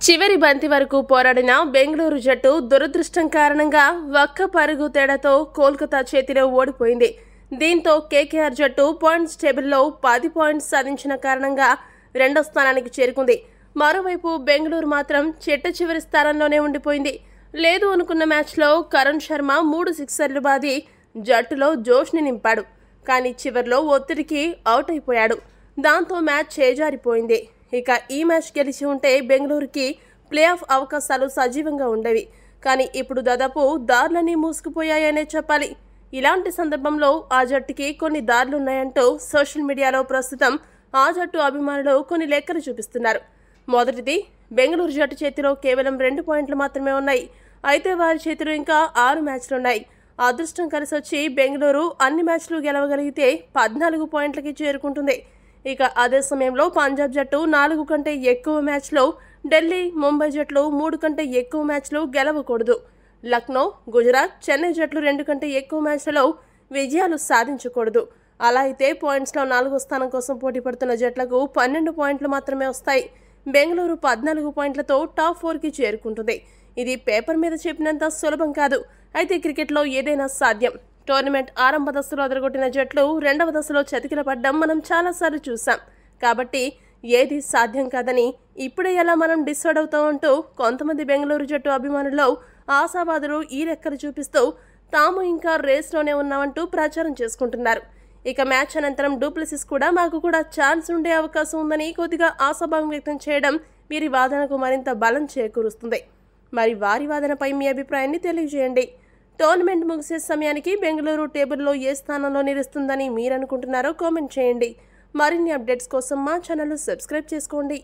చివరి బంతి వరకు పోరాడిన బెంగళూరు జట్టు దురదృష్టం కారణంగా ఒక్క పరుగు తేడాతో కోల్కతా చేతిలో ఓడిపోయింది. దీంతో కేకేఆర్ జట్టు పాయింట్స్ టేబుల్లో 10 పాయింట్స్ సాధించిన కారణంగా రెండో స్థానానికి చేరుకుంది. మరోవైపు బెంగళూరు మాత్రం చివరి స్థానంలోనే ఉండిపోయింది. లేదు అనుకున్న మ్యాచ్లో కరణ్ శర్మ 3 సిక్సర్లు బాది జట్టులో జోష్ని నింపాడు. కానీ చివర్లో ఒత్తిడికి అవుట్ అయిపోయాడు. దాంతో మ్యాచ్ చేజారిపోయింది. ఇక ఈ మ్యాచ్ గెలిచి ఉంటే బెంగళూరుకి ప్లే ఆఫ్ అవకాశాలు సజీవంగా ఉండేవి. కానీ ఇప్పుడు దాదాపు దారులన్నీ మూసుకుపోయాయనే చెప్పాలి. ఇలాంటి సందర్భంలో ఆ జట్టుకి కొన్ని దారులున్నాయంటూ సోషల్ మీడియాలో ప్రస్తుతం ఆ జట్టు అభిమానులు కొన్ని లెక్కలు చూపిస్తున్నారు. మొదటిది, బెంగళూరు జట్టు చేతిలో కేవలం 2 పాయింట్లు మాత్రమే ఉన్నాయి. అయితే వారి చేతిలో ఇంకా 6 మ్యాచ్లున్నాయి. అదృష్టం కలిసొచ్చి బెంగళూరు అన్ని మ్యాచ్లు గెలవగలిగితే 14 పాయింట్లకి చేరుకుంటుంది. ఇక అదే సమయంలో పంజాబ్ జట్టు 4 కంటే ఎక్కువ మ్యాచ్లో, ఢిల్లీ, ముంబై జట్లు 3 కంటే ఎక్కువ మ్యాచ్లు గెలవకూడదు. లక్నో, గుజరాత్, చెన్నై జట్లు 2 కంటే ఎక్కువ మ్యాచ్లలో విజయాలు సాధించకూడదు. అలా అయితే పాయింట్స్లో 4వ స్థానం కోసం పోటీ పడుతున్న జట్లకు 12 పాయింట్లు మాత్రమే వస్తాయి. బెంగళూరు 14 పాయింట్లతో టాప్ 4కి చేరుకుంటుంది. ఇది పేపర్ మీద చెప్పినంత సులభం కాదు. అయితే క్రికెట్లో ఏదైనా సాధ్యం. టోర్నమెంట్ ఆరంభ దశలో అదరగొట్టిన జట్లు రెండవ దశలో చతికిల పడ్డం మనం చాలాసార్లు చూసాం. కాబట్టి ఏది సాధ్యం కాదని ఇప్పుడే ఎలా మనం డిసైడ్ అవుతామంటూ కొంతమంది బెంగళూరు జట్టు అభిమానుల్లో ఆశావాదులు ఈ లెక్కలు చూపిస్తూ తాము ఇంకా రేస్లోనే ఉన్నామంటూ ప్రచారం చేసుకుంటున్నారు. ఇక మ్యాచ్ అనంతరం డూప్లెసిస్ కూడా మాకు కూడా ఛాన్స్ ఉండే అవకాశం ఉందని కొద్దిగా ఆశాభావం వ్యక్తం చేయడం వీరి వాదనకు మరింత బలం చేకూరుస్తుంది. మరి వారి వాదనపై మీ అభిప్రాయాన్ని తెలియజేయండి. టోర్నమెంట్ ముగిసే సమయానికి బెంగళూరు టేబుల్లో ఏ స్థానంలో నిలుస్తుందని మీరు అనుకుంటున్నారో కామెంట్ చేయండి. మరిన్ని అప్డేట్స్ కోసం మా ఛానల్ సబ్స్క్రైబ్ చేసుకోండి.